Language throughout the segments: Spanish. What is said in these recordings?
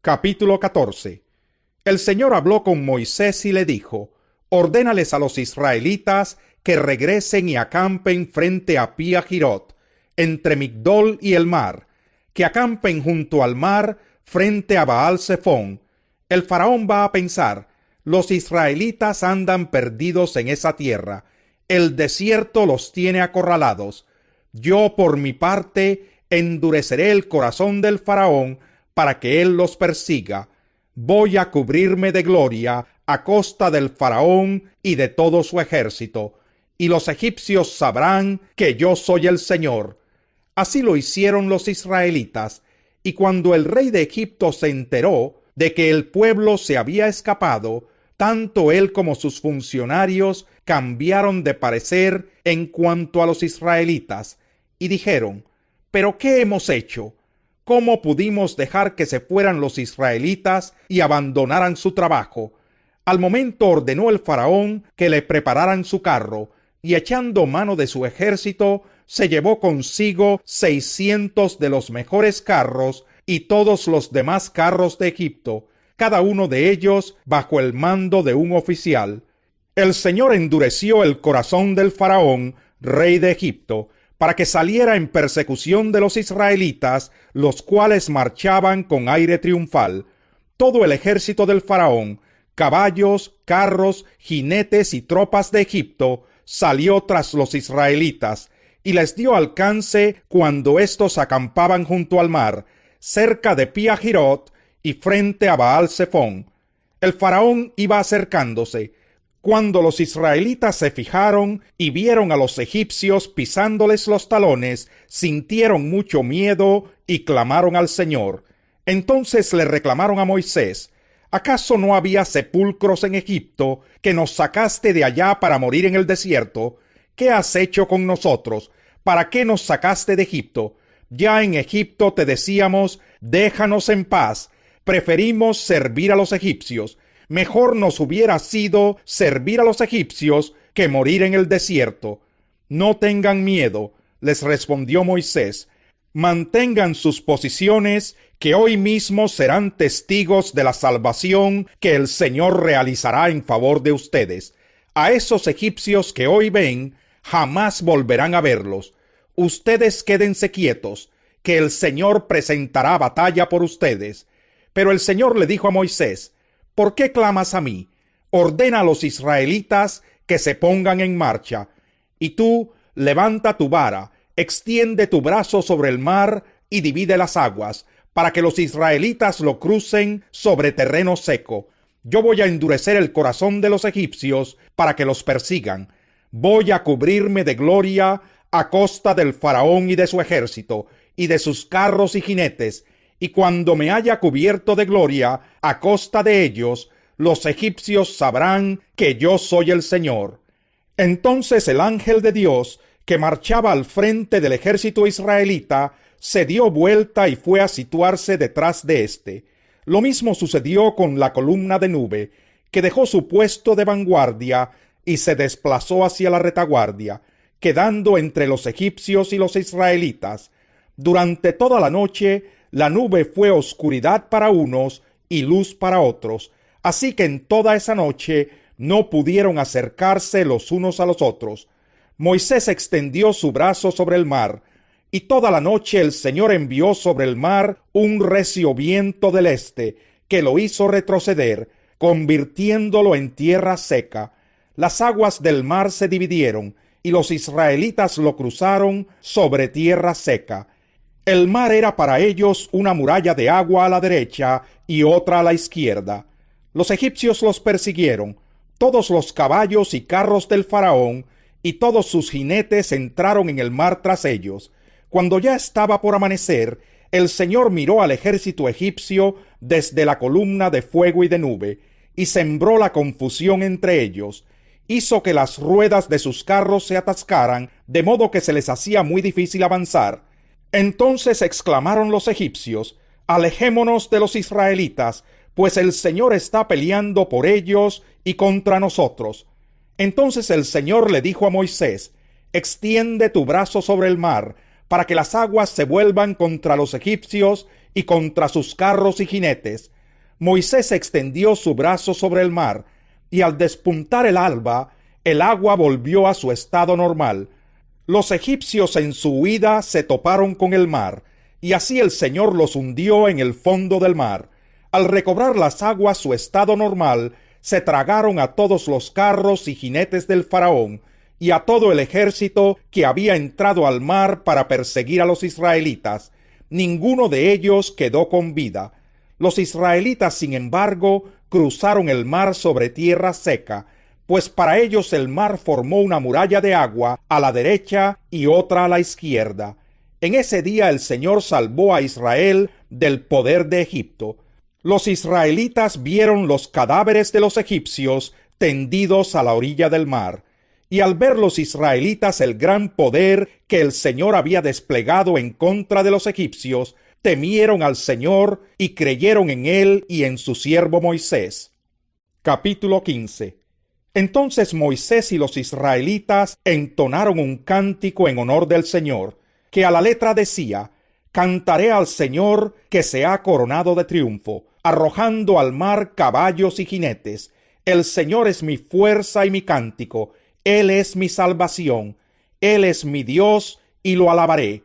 Capítulo 14. El Señor habló con Moisés y le dijo: ordénales a los israelitas que regresen y acampen frente a Pi-hahirot, entre Migdol y el mar, que acampen junto al mar frente a Baal-zephón. El faraón va a pensar: los israelitas andan perdidos en esa tierra, el desierto los tiene acorralados. Yo, por mi parte, endureceré el corazón del faraón para que él los persiga. Voy a cubrirme de gloria a costa del faraón y de todo su ejército, y los egipcios sabrán que yo soy el Señor. Así lo hicieron los israelitas, y cuando el rey de Egipto se enteró de que el pueblo se había escapado, tanto él como sus funcionarios cambiaron de parecer en cuanto a los israelitas, y dijeron: ¿pero qué hemos hecho? ¿Cómo pudimos dejar que se fueran los israelitas y abandonaran su trabajo? Al momento ordenó el faraón que le prepararan su carro, y echando mano de su ejército, se llevó consigo 600 de los mejores carros y todos los demás carros de Egipto, cada uno de ellos bajo el mando de un oficial. El Señor endureció el corazón del faraón, rey de Egipto, para que saliera en persecución de los israelitas, los cuales marchaban con aire triunfal. Todo el ejército del faraón, caballos, carros, jinetes y tropas de Egipto, salió tras los israelitas, y les dio alcance cuando éstos acampaban junto al mar, cerca de Pi-hahirot y frente a Baal-zephón. El faraón iba acercándose. Cuando los israelitas se fijaron y vieron a los egipcios pisándoles los talones, sintieron mucho miedo y clamaron al Señor. Entonces le reclamaron a Moisés: ¿acaso no había sepulcros en Egipto, que nos sacaste de allá para morir en el desierto? ¿Qué has hecho con nosotros? ¿Para qué nos sacaste de Egipto? Ya en Egipto te decíamos: déjanos en paz, preferimos servir a los egipcios. Mejor nos hubiera sido servir a los egipcios que morir en el desierto. No tengan miedo, les respondió Moisés. Mantengan sus posiciones, que hoy mismo serán testigos de la salvación que el Señor realizará en favor de ustedes. A esos egipcios que hoy ven, jamás volverán a verlos. Ustedes quédense quietos, que el Señor presentará batalla por ustedes. Pero el Señor le dijo a Moisés: ¿por qué clamas a mí? Ordena a los israelitas que se pongan en marcha. Y tú, levanta tu vara, extiende tu brazo sobre el mar y divide las aguas, para que los israelitas lo crucen sobre terreno seco. Yo voy a endurecer el corazón de los egipcios para que los persigan. Voy a cubrirme de gloria a costa del faraón y de su ejército, y de sus carros y jinetes, y cuando me haya cubierto de gloria a costa de ellos, los egipcios sabrán que yo soy el Señor. Entonces el ángel de Dios, que marchaba al frente del ejército israelita, se dio vuelta y fue a situarse detrás de éste. Lo mismo sucedió con la columna de nube, que dejó su puesto de vanguardia y se desplazó hacia la retaguardia, quedando entre los egipcios y los israelitas. Durante toda la noche, la nube fue oscuridad para unos y luz para otros, así que en toda esa noche no pudieron acercarse los unos a los otros. Moisés extendió su brazo sobre el mar, y toda la noche el Señor envió sobre el mar un recio viento del este, que lo hizo retroceder, convirtiéndolo en tierra seca. Las aguas del mar se dividieron, y los israelitas lo cruzaron sobre tierra seca. El mar era para ellos una muralla de agua a la derecha y otra a la izquierda. Los egipcios los persiguieron. Todos los caballos y carros del faraón y todos sus jinetes entraron en el mar tras ellos. Cuando ya estaba por amanecer, el Señor miró al ejército egipcio desde la columna de fuego y de nube, y sembró la confusión entre ellos. Hizo que las ruedas de sus carros se atascaran, de modo que se les hacía muy difícil avanzar. Entonces exclamaron los egipcios: alejémonos de los israelitas, pues el Señor está peleando por ellos y contra nosotros. Entonces el Señor le dijo a Moisés: extiende tu brazo sobre el mar, para que las aguas se vuelvan contra los egipcios y contra sus carros y jinetes. Moisés extendió su brazo sobre el mar, y al despuntar el alba, el agua volvió a su estado normal. Los egipcios en su huida se toparon con el mar, y así el Señor los hundió en el fondo del mar. Al recobrar las aguas su estado normal, se tragaron a todos los carros y jinetes del faraón, y a todo el ejército que había entrado al mar para perseguir a los israelitas. Ninguno de ellos quedó con vida. Los israelitas, sin embargo, cruzaron el mar sobre tierra seca, pues para ellos el mar formó una muralla de agua a la derecha y otra a la izquierda. En ese día el Señor salvó a Israel del poder de Egipto. Los israelitas vieron los cadáveres de los egipcios tendidos a la orilla del mar, y al ver los israelitas el gran poder que el Señor había desplegado en contra de los egipcios, temieron al Señor y creyeron en él y en su siervo Moisés. Capítulo 15. Entonces Moisés y los israelitas entonaron un cántico en honor del Señor, que a la letra decía: Cantaré al Señor que se ha coronado de triunfo, arrojando al mar caballos y jinetes. El Señor es mi fuerza y mi cántico, Él es mi salvación, Él es mi Dios y lo alabaré.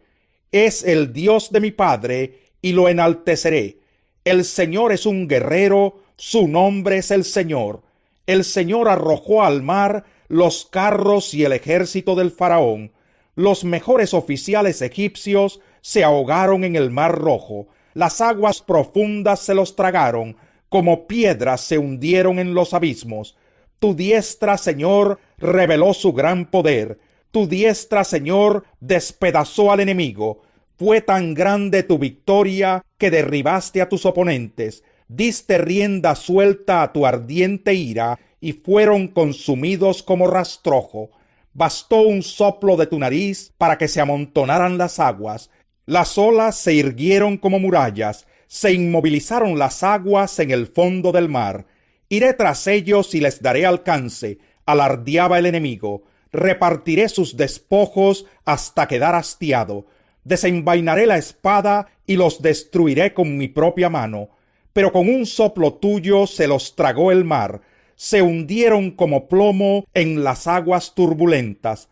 Es el Dios de mi Padre y lo enalteceré. El Señor es un guerrero, su nombre es el Señor. El Señor arrojó al mar los carros y el ejército del faraón. Los mejores oficiales egipcios se ahogaron en el mar Rojo. Las aguas profundas se los tragaron, como piedras se hundieron en los abismos. Tu diestra, Señor, reveló su gran poder. Tu diestra, Señor, despedazó al enemigo. Fue tan grande tu victoria que derribaste a tus oponentes. Diste rienda suelta a tu ardiente ira y fueron consumidos como rastrojo. Bastó un soplo de tu nariz para que se amontonaran las aguas. Las olas se irguieron como murallas, se inmovilizaron las aguas en el fondo del mar. Iré tras ellos y les daré alcance, alardeaba el enemigo. Repartiré sus despojos hasta quedar hastiado. Desenvainaré la espada y los destruiré con mi propia mano. Pero con un soplo tuyo se los tragó el mar. Se hundieron como plomo en las aguas turbulentas.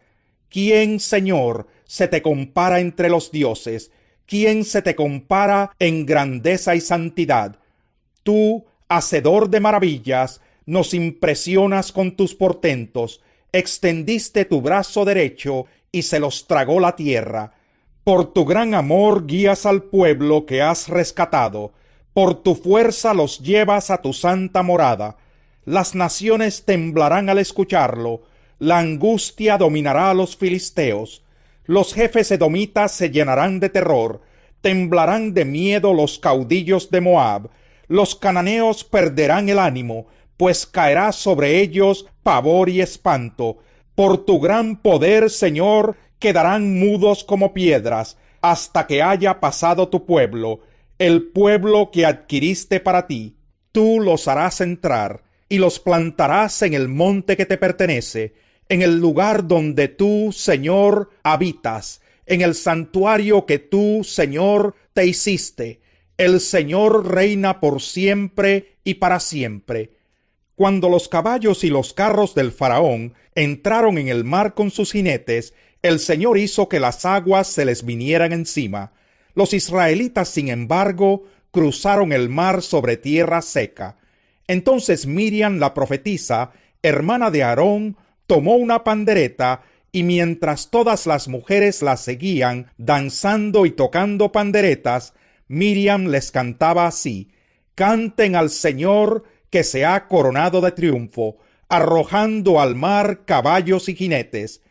¿Quién, Señor, se te compara entre los dioses? ¿Quién se te compara en grandeza y santidad? Tú, hacedor de maravillas, nos impresionas con tus portentos. Extendiste tu brazo derecho y se los tragó la tierra. Por tu gran amor guías al pueblo que has rescatado. Por tu fuerza los llevas a tu santa morada. Las naciones temblarán al escucharlo. La angustia dominará a los filisteos. Los jefes edomitas se llenarán de terror. Temblarán de miedo los caudillos de Moab. Los cananeos perderán el ánimo, pues caerá sobre ellos pavor y espanto. Por tu gran poder, Señor, quedarán mudos como piedras, hasta que haya pasado tu pueblo, el pueblo que adquiriste para ti. Tú los harás entrar, y los plantarás en el monte que te pertenece, en el lugar donde tú, Señor, habitas, en el santuario que tú, Señor, te hiciste. El Señor reina por siempre y para siempre. Cuando los caballos y los carros del faraón entraron en el mar con sus jinetes, el Señor hizo que las aguas se les vinieran encima. Los israelitas, sin embargo, cruzaron el mar sobre tierra seca. Entonces Miriam, la profetisa, hermana de Aarón, tomó una pandereta, y mientras todas las mujeres la seguían, danzando y tocando panderetas, Miriam les cantaba así: Canten al Señor que se ha coronado de triunfo, arrojando al mar caballos y jinetes.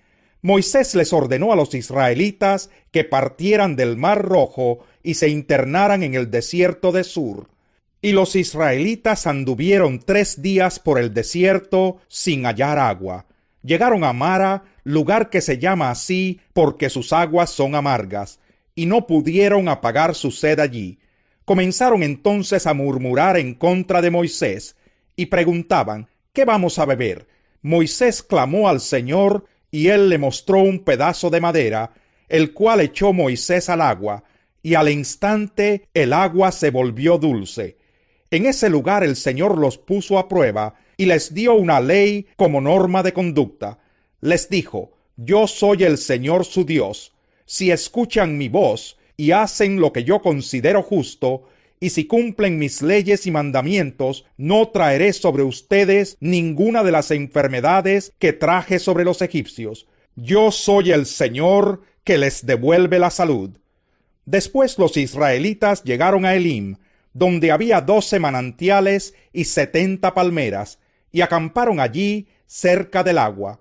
Moisés les ordenó a los israelitas que partieran del mar Rojo y se internaran en el desierto de Sur. Y los israelitas anduvieron 3 días por el desierto sin hallar agua. Llegaron a Mara, lugar que se llama así porque sus aguas son amargas, y no pudieron apagar su sed allí. Comenzaron entonces a murmurar en contra de Moisés, y preguntaban: ¿qué vamos a beber? Moisés clamó al Señor, y él le mostró un pedazo de madera, el cual echó Moisés al agua, y al instante el agua se volvió dulce. En ese lugar el Señor los puso a prueba y les dio una ley como norma de conducta. Les dijo: yo soy el Señor su Dios. Si escuchan mi voz y hacen lo que yo considero justo, y si cumplen mis leyes y mandamientos, no traeré sobre ustedes ninguna de las enfermedades que traje sobre los egipcios. Yo soy el Señor que les devuelve la salud. Después los israelitas llegaron a Elim, donde había 12 manantiales y 70 palmeras, y acamparon allí cerca del agua.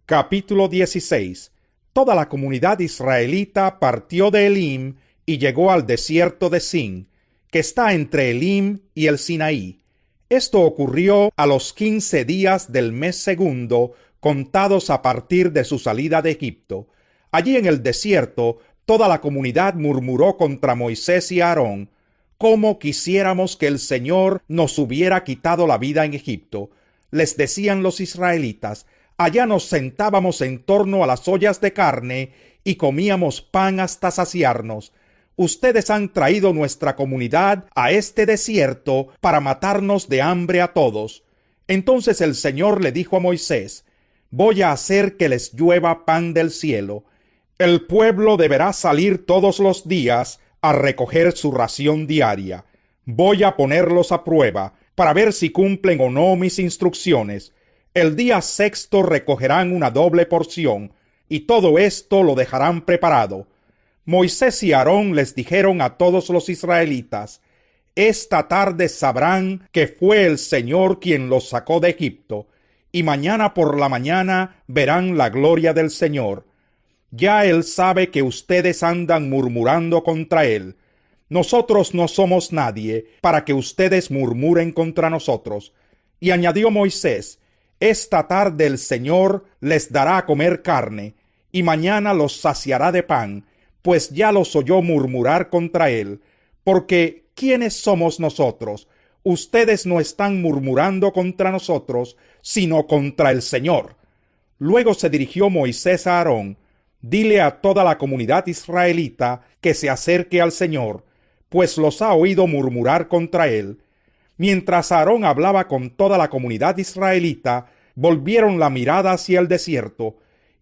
Capítulo 16. Toda la comunidad israelita partió de Elim y llegó al desierto de Sin, que está entre Elim y el Sinaí. Esto ocurrió a los 15 días del mes segundo, contados a partir de su salida de Egipto. Allí en el desierto, toda la comunidad murmuró contra Moisés y Aarón: «¿Cómo quisiéramos que el Señor nos hubiera quitado la vida en Egipto?». Les decían los israelitas: «Allá nos sentábamos en torno a las ollas de carne y comíamos pan hasta saciarnos. Ustedes han traído nuestra comunidad a este desierto para matarnos de hambre a todos». Entonces el Señor le dijo a Moisés: «Voy a hacer que les llueva pan del cielo. El pueblo deberá salir todos los días a recoger su ración diaria. Voy a ponerlos a prueba para ver si cumplen o no mis instrucciones. El día sexto recogerán una doble porción, y todo esto lo dejarán preparado». Moisés y Aarón les dijeron a todos los israelitas: «Esta tarde sabrán que fue el Señor quien los sacó de Egipto, y mañana por la mañana verán la gloria del Señor. Ya Él sabe que ustedes andan murmurando contra Él. Nosotros no somos nadie para que ustedes murmuren contra nosotros». Y añadió Moisés: «Esta tarde el Señor les dará a comer carne, y mañana los saciará de pan, pues ya los oyó murmurar contra Él. Porque ¿quiénes somos nosotros? Ustedes no están murmurando contra nosotros, sino contra el Señor». Luego se dirigió Moisés a Aarón: «Dile a toda la comunidad israelita que se acerque al Señor, pues los ha oído murmurar contra Él». Mientras Aarón hablaba con toda la comunidad israelita, volvieron la mirada hacia el desierto,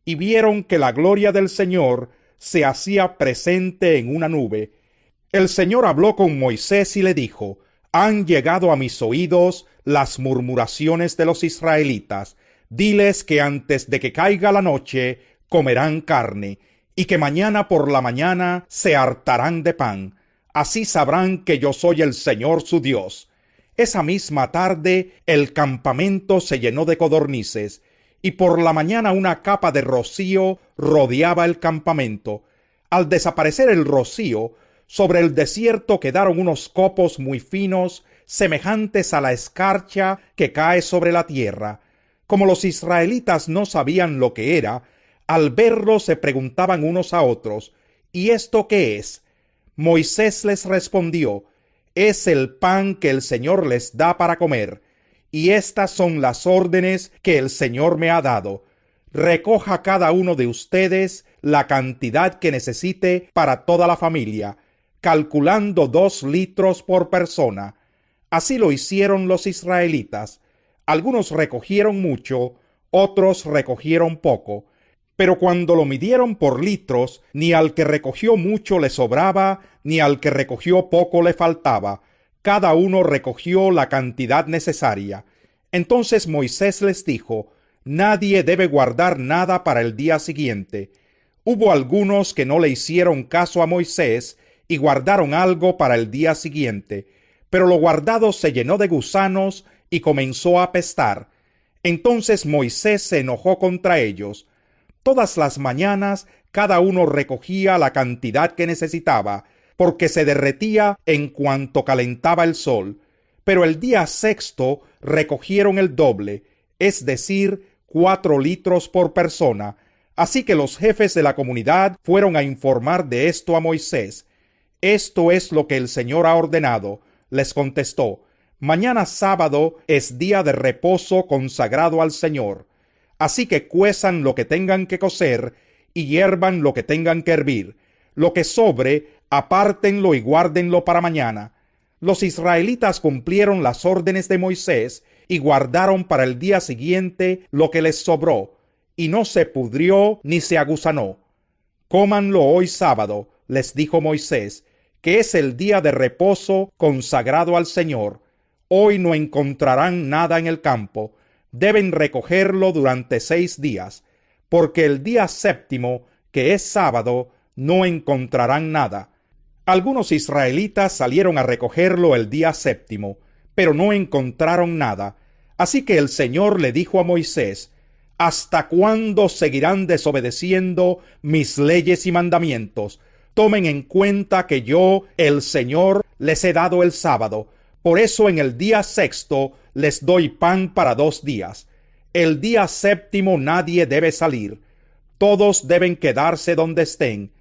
y vieron que la gloria del Señor se hacía presente en una nube. El Señor habló con Moisés y le dijo: «Han llegado a mis oídos las murmuraciones de los israelitas. Diles que antes de que caiga la noche comerán carne, y que mañana por la mañana se hartarán de pan. Así sabrán que yo soy el Señor su Dios». Esa misma tarde el campamento se llenó de codornices, y por la mañana una capa de rocío rodeaba el campamento. Al desaparecer el rocío, sobre el desierto quedaron unos copos muy finos, semejantes a la escarcha que cae sobre la tierra. Como los israelitas no sabían lo que era, al verlo se preguntaban unos a otros: «¿Y esto qué es?». Moisés les respondió: «Es el pan que el Señor les da para comer, y estas son las órdenes que el Señor me ha dado. Recoja cada uno de ustedes la cantidad que necesite para toda la familia, calculando 2 litros por persona». Así lo hicieron los israelitas. Algunos recogieron mucho, otros recogieron poco. Pero cuando lo midieron por litros, ni al que recogió mucho le sobraba, ni al que recogió poco le faltaba. Cada uno recogió la cantidad necesaria. Entonces Moisés les dijo: «Nadie debe guardar nada para el día siguiente». Hubo algunos que no le hicieron caso a Moisés y guardaron algo para el día siguiente, pero lo guardado se llenó de gusanos y comenzó a apestar. Entonces Moisés se enojó contra ellos. Todas las mañanas cada uno recogía la cantidad que necesitaba, porque se derretía en cuanto calentaba el sol. Pero el día sexto recogieron el doble, es decir, 4 litros por persona. Así que los jefes de la comunidad fueron a informar de esto a Moisés. «Esto es lo que el Señor ha ordenado», les contestó. «Mañana sábado es día de reposo consagrado al Señor. Así que cuezan lo que tengan que cocer y hiervan lo que tengan que hervir. Lo que sobre, apártenlo y guárdenlo para mañana. Los israelitas cumplieron las órdenes de Moisés y guardaron para el día siguiente lo que les sobró, y no se pudrió ni se aguzanó. Cómanlo hoy sábado, les dijo Moisés, que es el día de reposo consagrado al Señor. Hoy no encontrarán nada en el campo, deben recogerlo durante 6 días, porque el día séptimo, que es sábado, no encontrarán nada. Algunos israelitas salieron a recogerlo el día séptimo, pero no encontraron nada. Así que el Señor le dijo a Moisés: ¿Hasta cuándo seguirán desobedeciendo mis leyes y mandamientos? Tomen en cuenta que yo, el Señor, les he dado el sábado. Por eso en el día sexto les doy pan para 2 días. El día séptimo nadie debe salir. Todos deben quedarse donde estén.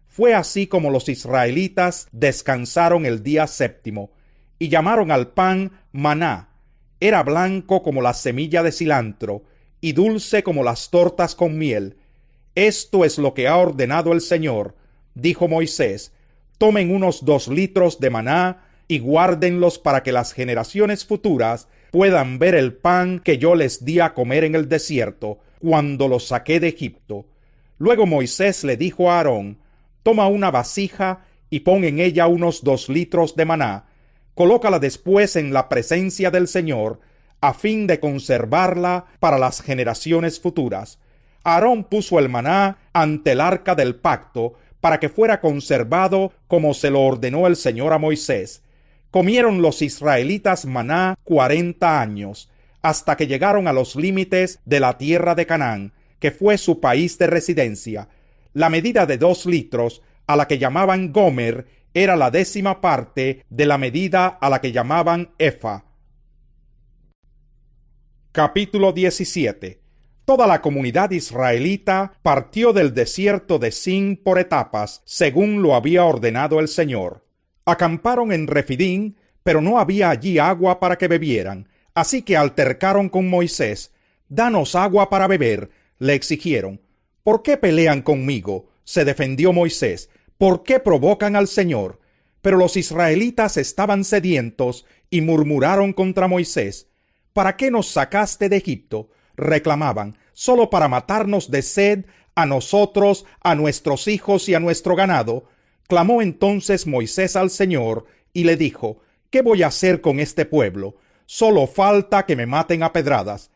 Fue así como los israelitas descansaron el día séptimo, y llamaron al pan maná. Era blanco como la semilla de cilantro, y dulce como las tortas con miel. Esto es lo que ha ordenado el Señor, dijo Moisés: tomen unos 2 litros de maná y guárdenlos para que las generaciones futuras puedan ver el pan que yo les di a comer en el desierto, cuando los saqué de Egipto. Luego Moisés le dijo a Aarón: toma una vasija y pon en ella unos 2 litros de maná. Colócala después en la presencia del Señor, a fin de conservarla para las generaciones futuras. Aarón puso el maná ante el arca del pacto, para que fuera conservado como se lo ordenó el Señor a Moisés. Comieron los israelitas maná 40 años, hasta que llegaron a los límites de la tierra de Canaán, que fue su país de residencia. La medida de 2 litros, a la que llamaban gomer, era la 10ª parte de la medida a la que llamaban efa. Capítulo 17. Toda la comunidad israelita partió del desierto de Sin por etapas, según lo había ordenado el Señor. Acamparon en Refidín, pero no había allí agua para que bebieran, así que altercaron con Moisés. «Danos agua para beber», le exigieron. «¿Por qué pelean conmigo?», se defendió Moisés. «¿Por qué provocan al Señor?». Pero los israelitas estaban sedientos y murmuraron contra Moisés. «¿Para qué nos sacaste de Egipto?», reclamaban. «¿Solo para matarnos de sed a nosotros, a nuestros hijos y a nuestro ganado?». Clamó entonces Moisés al Señor y le dijo: «¿Qué voy a hacer con este pueblo? Solo falta que me maten a pedradas».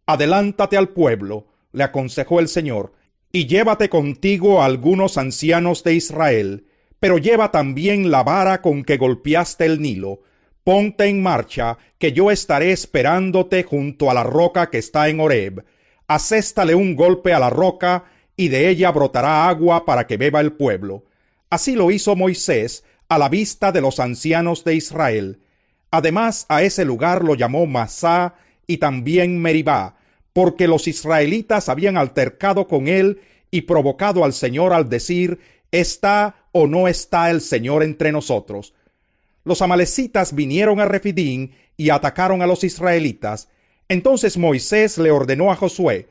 «Adelántate al pueblo», le aconsejó el Señor, «y llévate contigo a algunos ancianos de Israel, pero lleva también la vara con que golpeaste el Nilo. Ponte en marcha, que yo estaré esperándote junto a la roca que está en Horeb. Aséstale un golpe a la roca, y de ella brotará agua para que beba el pueblo». Así lo hizo Moisés a la vista de los ancianos de Israel. Además, a ese lugar lo llamó Masá y también Meribá, porque los israelitas habían altercado con él y provocado al Señor al decir: ¿está o no está el Señor entre nosotros? Los amalecitas vinieron a Refidín y atacaron a los israelitas. Entonces Moisés le ordenó a Josué: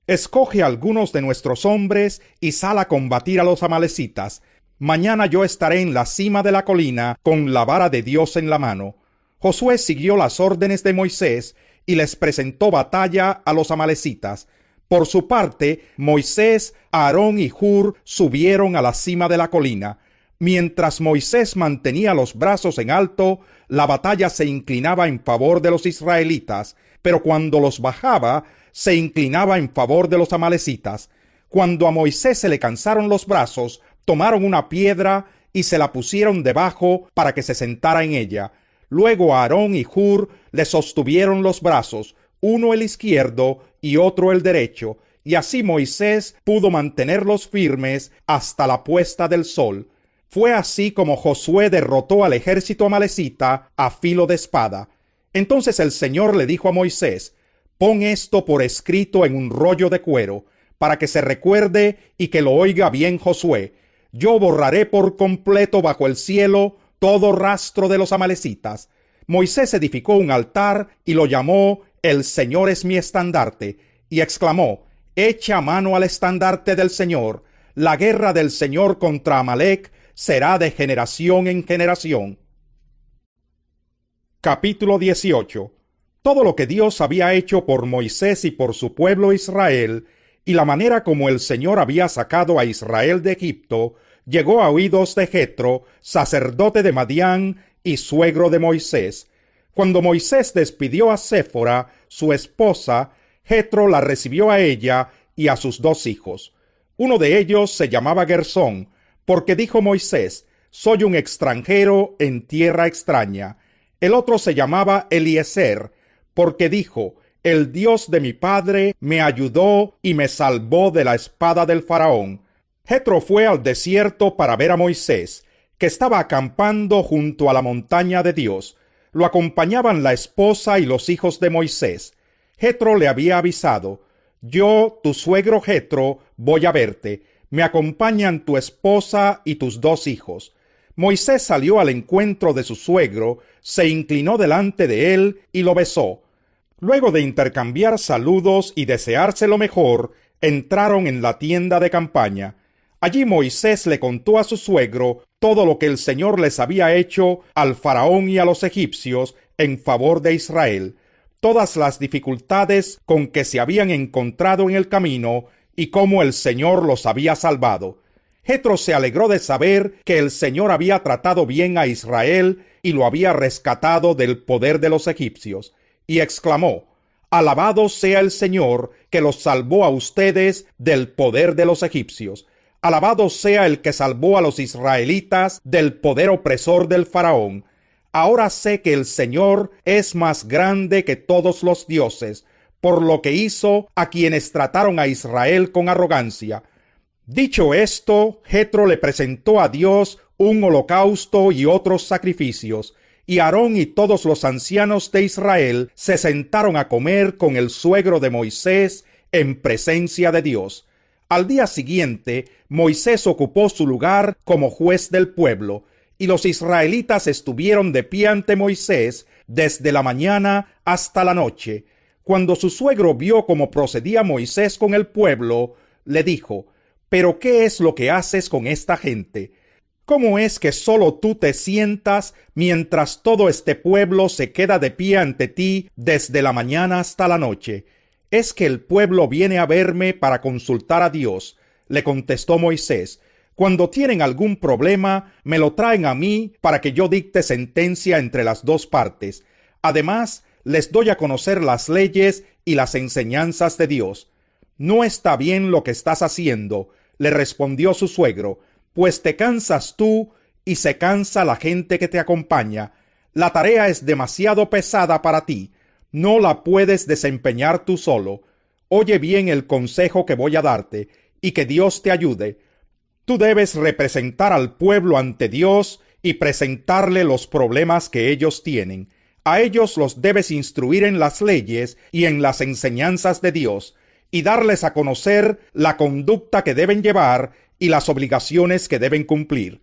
«Escoge algunos de nuestros hombres y sal a combatir a los amalecitas. Mañana yo estaré en la cima de la colina con la vara de Dios en la mano». Josué siguió las órdenes de Moisés y les presentó batalla a los amalecitas. Por su parte, Moisés, Aarón y Hur subieron a la cima de la colina. Mientras Moisés mantenía los brazos en alto, la batalla se inclinaba en favor de los israelitas, pero cuando los bajaba, se inclinaba en favor de los amalecitas. Cuando a Moisés se le cansaron los brazos, tomaron una piedra y se la pusieron debajo para que se sentara en ella. Luego Aarón y Hur le sostuvieron los brazos, uno el izquierdo y otro el derecho, y así Moisés pudo mantenerlos firmes hasta la puesta del sol. Fue así como Josué derrotó al ejército amalecita a filo de espada. Entonces el Señor le dijo a Moisés: «Pon esto por escrito en un rollo de cuero, para que se recuerde y que lo oiga bien Josué. Yo borraré por completo bajo el cielo todo rastro de los amalecitas». Moisés edificó un altar y lo llamó «El Señor es mi estandarte», y exclamó: «Echa mano al estandarte del Señor, La guerra del Señor contra Amalec será de generación en generación. Capítulo 18. Todo lo que Dios había hecho por Moisés y por su pueblo Israel, y la manera como el Señor había sacado a Israel de Egipto, llegó a oídos de Jetro, sacerdote de Madián y suegro de Moisés. Cuando Moisés despidió a Séfora, su esposa, Jetro la recibió a ella y a sus 2 hijos. Uno de ellos se llamaba Gersón, porque dijo Moisés: soy un extranjero en tierra extraña. El otro se llamaba Eliezer, porque dijo: el Dios de mi padre me ayudó y me salvó de la espada del faraón. Jetro fue al desierto para ver a Moisés, que estaba acampando junto a la montaña de Dios. Lo acompañaban la esposa y los hijos de Moisés. Jetro le había avisado: yo, tu suegro Jetro, voy a verte. Me acompañan tu esposa y tus 2 hijos. Moisés salió al encuentro de su suegro, se inclinó delante de él y lo besó. Luego de intercambiar saludos y desearse lo mejor, entraron en la tienda de campaña. Allí Moisés le contó a su suegro todo lo que el Señor les había hecho al faraón y a los egipcios en favor de Israel, todas las dificultades con que se habían encontrado en el camino y cómo el Señor los había salvado. Jetro se alegró de saber que el Señor había tratado bien a Israel y lo había rescatado del poder de los egipcios, y exclamó: alabado sea el Señor que los salvó a ustedes del poder de los egipcios. Alabado sea el que salvó a los israelitas del poder opresor del faraón. Ahora sé que el Señor es más grande que todos los dioses, por lo que hizo a quienes trataron a Israel con arrogancia. Dicho esto, Jetro le presentó a Dios un holocausto y otros sacrificios, y Aarón y todos los ancianos de Israel se sentaron a comer con el suegro de Moisés en presencia de Dios. Al día siguiente, Moisés ocupó su lugar como juez del pueblo, y los israelitas estuvieron de pie ante Moisés desde la mañana hasta la noche. Cuando su suegro vio cómo procedía Moisés con el pueblo, le dijo: ¿pero qué es lo que haces con esta gente? ¿Cómo es que solo tú te sientas mientras todo este pueblo se queda de pie ante ti desde la mañana hasta la noche? Es que el pueblo viene a verme para consultar a Dios, le contestó Moisés. Cuando tienen algún problema, me lo traen a mí para que yo dicte sentencia entre las 2 partes. Además, les doy a conocer las leyes y las enseñanzas de Dios. No está bien lo que estás haciendo, le respondió su suegro, pues te cansas tú y se cansa la gente que te acompaña. La tarea es demasiado pesada para ti. No la puedes desempeñar tú solo. Oye bien el consejo que voy a darte, y que Dios te ayude. Tú debes representar al pueblo ante Dios y presentarle los problemas que ellos tienen. A ellos los debes instruir en las leyes y en las enseñanzas de Dios, y darles a conocer la conducta que deben llevar y las obligaciones que deben cumplir.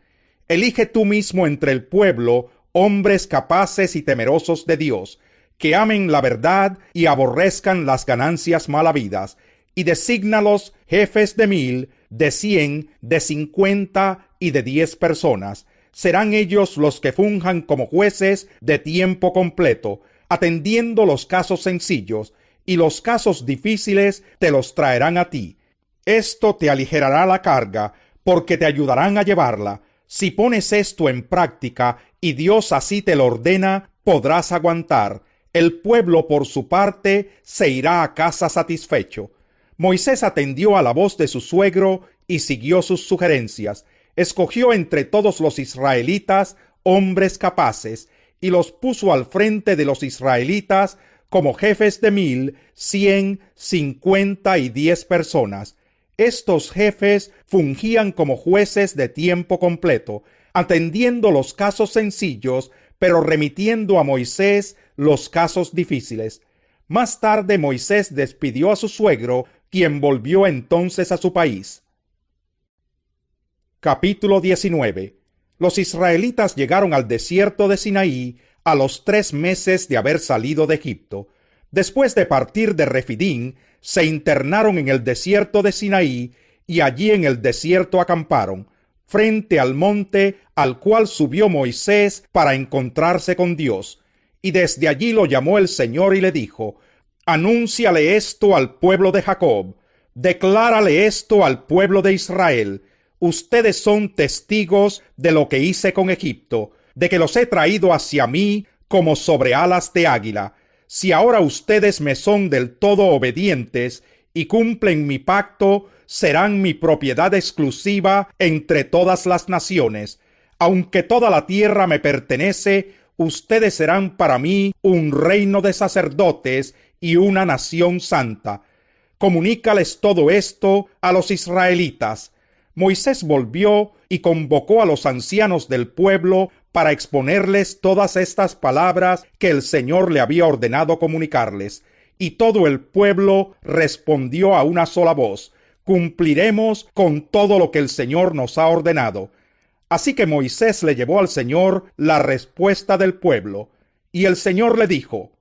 Elige tú mismo entre el pueblo hombres capaces y temerosos de Dios, que amen la verdad y aborrezcan las ganancias mal habidas, y desígnalos jefes de 1000, de 100, de 50 y de 10 personas. Serán ellos los que funjan como jueces de tiempo completo, atendiendo los casos sencillos, y los casos difíciles te los traerán a ti. Esto te aligerará la carga, porque te ayudarán a llevarla. Si pones esto en práctica, y Dios así te lo ordena, podrás aguantar. El pueblo, por su parte, se irá a casa satisfecho. Moisés atendió a la voz de su suegro y siguió sus sugerencias. Escogió entre todos los israelitas hombres capaces, y los puso al frente de los israelitas como jefes de 1000, 100, 50 y 10 personas. Estos jefes fungían como jueces de tiempo completo, atendiendo los casos sencillos, pero remitiendo a Moisés los casos difíciles. Más tarde Moisés despidió a su suegro, quien volvió entonces a su país. Capítulo 19. Los israelitas llegaron al desierto de Sinaí a los 3 meses de haber salido de Egipto. Después de partir de Refidín, se internaron en el desierto de Sinaí y allí en el desierto acamparon, frente al monte al cual subió Moisés para encontrarse con Dios. Y desde allí lo llamó el Señor y le dijo: Anúnciale esto al pueblo de Jacob, declárale esto al pueblo de Israel. Ustedes son testigos de lo que hice con Egipto, de que los he traído hacia mí como sobre alas de águila. Si ahora ustedes me son del todo obedientes y cumplen mi pacto, serán mi propiedad exclusiva entre todas las naciones. Aunque toda la tierra me pertenece, ustedes serán para mí un reino de sacerdotes y una nación santa. Comunícales todo esto a los israelitas. Moisés volvió y convocó a los ancianos del pueblo para exponerles todas estas palabras que el Señor le había ordenado comunicarles. Y todo el pueblo respondió a una sola voz: cumpliremos con todo lo que el Señor nos ha ordenado. Así que Moisés le llevó al Señor la respuesta del pueblo. Y el Señor le dijo: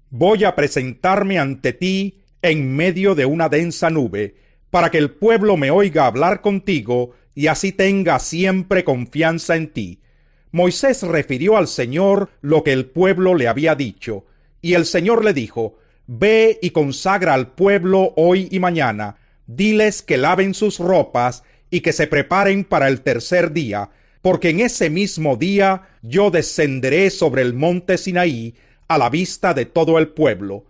voy a presentarme ante ti en medio de una densa nube, para que el pueblo me oiga hablar contigo y así tenga siempre confianza en ti. Moisés refirió al Señor lo que el pueblo le había dicho, y el Señor le dijo: ve y consagra al pueblo hoy y mañana, diles que laven sus ropas y que se preparen para el tercer día, porque en ese mismo día yo descenderé sobre el monte Sinaí a la vista de todo el pueblo.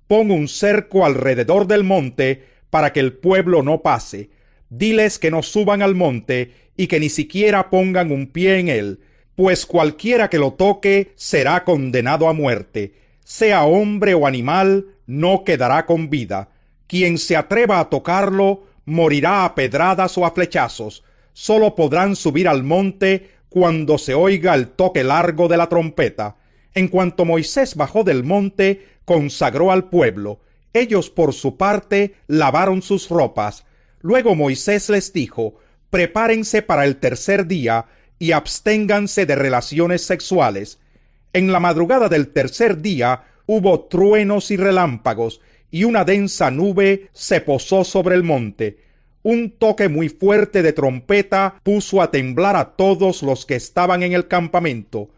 Pon un cerco alrededor del monte para que el pueblo no pase. Diles que no suban al monte y que ni siquiera pongan un pie en él, pues cualquiera que lo toque será condenado a muerte. Sea hombre o animal, no quedará con vida. Quien se atreva a tocarlo morirá a pedradas o a flechazos. Solo podrán subir al monte cuando se oiga el toque largo de la trompeta. En cuanto Moisés bajó del monte, consagró al pueblo. Ellos por su parte lavaron sus ropas. Luego Moisés les dijo: prepárense para el tercer día y absténganse de relaciones sexuales. En la madrugada del tercer día hubo truenos y relámpagos, y una densa nube se posó sobre el monte. Un toque muy fuerte de trompeta puso a temblar a todos los que estaban en el campamento.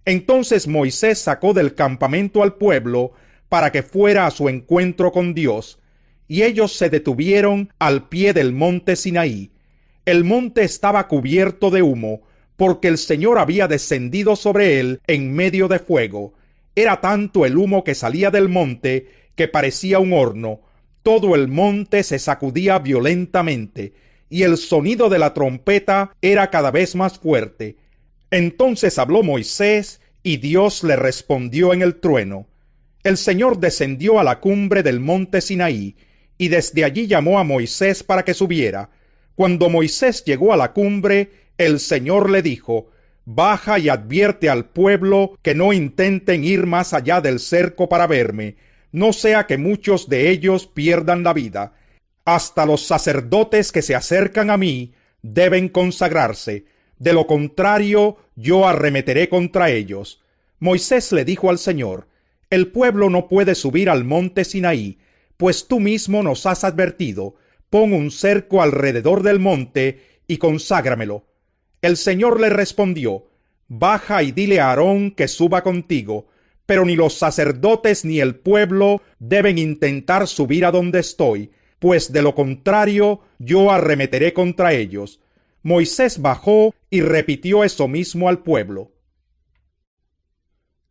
Entonces Moisés sacó del campamento al pueblo para que fuera a su encuentro con Dios, y ellos se detuvieron al pie del monte Sinaí. El monte estaba cubierto de humo, porque el Señor había descendido sobre él en medio de fuego. Era tanto el humo que salía del monte que parecía un horno. Todo el monte se sacudía violentamente, y el sonido de la trompeta era cada vez más fuerte. Entonces habló Moisés, y Dios le respondió en el trueno. El Señor descendió a la cumbre del monte Sinaí, y desde allí llamó a Moisés para que subiera. Cuando Moisés llegó a la cumbre, el Señor le dijo: baja y advierte al pueblo que no intenten ir más allá del cerco para verme, no sea que muchos de ellos pierdan la vida. Hasta los sacerdotes que se acercan a mí deben consagrarse. De lo contrario, yo arremeteré contra ellos. Moisés le dijo al Señor: el pueblo no puede subir al monte Sinaí, pues tú mismo nos has advertido: pon un cerco alrededor del monte y conságramelo. El Señor le respondió: baja y dile a Aarón que suba contigo, pero ni los sacerdotes ni el pueblo deben intentar subir a donde estoy, pues de lo contrario yo arremeteré contra ellos. Moisés bajó y repitió eso mismo al pueblo.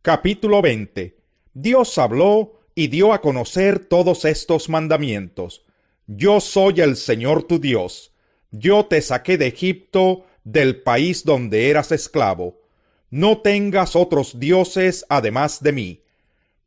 Capítulo 20. Dios habló y dio a conocer todos estos mandamientos. Yo soy el Señor tu Dios. Yo te saqué de Egipto, del país donde eras esclavo. No tengas otros dioses además de mí.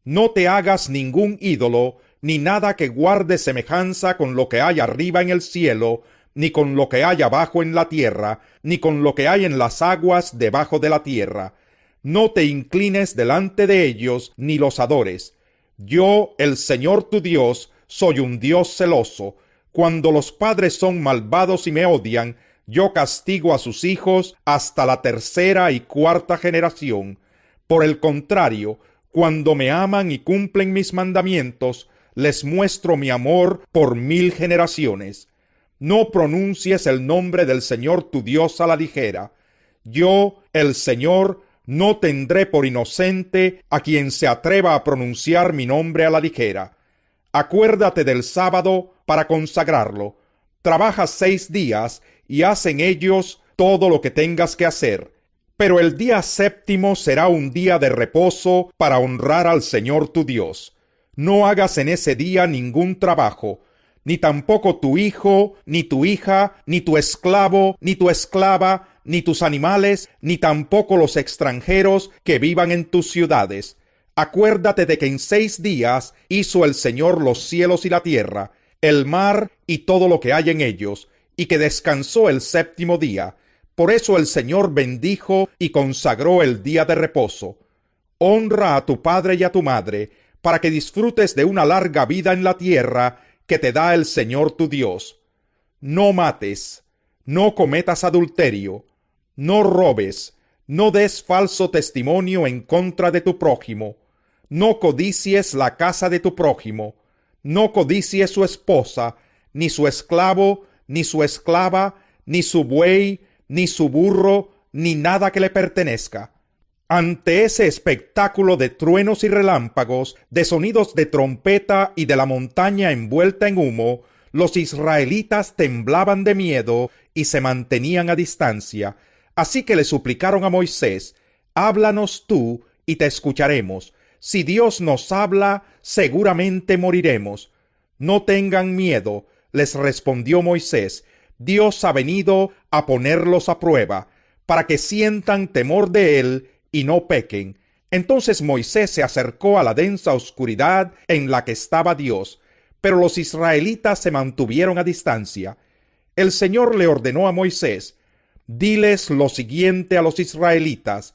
No te hagas ningún ídolo, ni nada que guarde semejanza con lo que hay arriba en el cielo, ni con lo que hay abajo en la tierra, ni con lo que hay en las aguas debajo de la tierra. No te inclines delante de ellos, ni los adores. Yo, el Señor tu Dios, soy un Dios celoso. Cuando los padres son malvados y me odian, yo castigo a sus hijos hasta la tercera y cuarta generación. Por el contrario, cuando me aman y cumplen mis mandamientos, les muestro mi amor por 1000 generaciones. No pronuncies el nombre del Señor tu Dios a la ligera. Yo, el Señor, no tendré por inocente a quien se atreva a pronunciar mi nombre a la ligera. Acuérdate del sábado para consagrarlo. Trabaja 6 días y haz en ellos todo lo que tengas que hacer. Pero el día séptimo será un día de reposo para honrar al Señor tu Dios. No hagas en ese día ningún trabajo, ni tampoco tu hijo, ni tu hija, ni tu esclavo, ni tu esclava, ni tus animales, ni tampoco los extranjeros que vivan en tus ciudades. Acuérdate de que en 6 días hizo el Señor los cielos y la tierra, el mar y todo lo que hay en ellos, y que descansó el séptimo día. Por eso el Señor bendijo y consagró el día de reposo. Honra a tu padre y a tu madre, para que disfrutes de una larga vida en la tierra que te da el Señor tu Dios. No mates, no cometas adulterio, no robes, no des falso testimonio en contra de tu prójimo, no codicies la casa de tu prójimo, no codicies su esposa, ni su esclavo, ni su esclava, ni su buey, ni su burro, ni nada que le pertenezca. Ante ese espectáculo de truenos y relámpagos, de sonidos de trompeta y de la montaña envuelta en humo, los israelitas temblaban de miedo y se mantenían a distancia. Así que le suplicaron a Moisés: háblanos tú y te escucharemos. Si Dios nos habla, seguramente moriremos. No tengan miedo, les respondió Moisés. Dios ha venido a ponerlos a prueba, para que sientan temor de él y no pequen. Entonces Moisés se acercó a la densa oscuridad en la que estaba Dios, pero los israelitas se mantuvieron a distancia. El Señor le ordenó a Moisés: diles lo siguiente a los israelitas: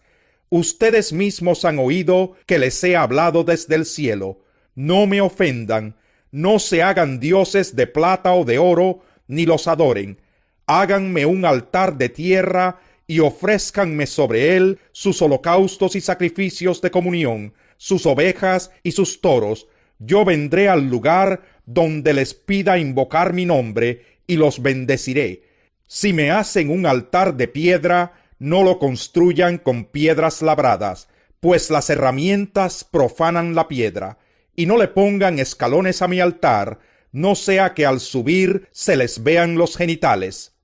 ustedes mismos han oído que les he hablado desde el cielo. No me ofendan, no se hagan dioses de plata o de oro, ni los adoren. Háganme un altar de tierra y ofrézcanme sobre él sus holocaustos y sacrificios de comunión, sus ovejas y sus toros. Yo vendré al lugar donde les pida invocar mi nombre y los bendeciré. Si me hacen un altar de piedra, no lo construyan con piedras labradas, pues las herramientas profanan la piedra. Y no le pongan escalones a mi altar, no sea que al subir se les vean los genitales.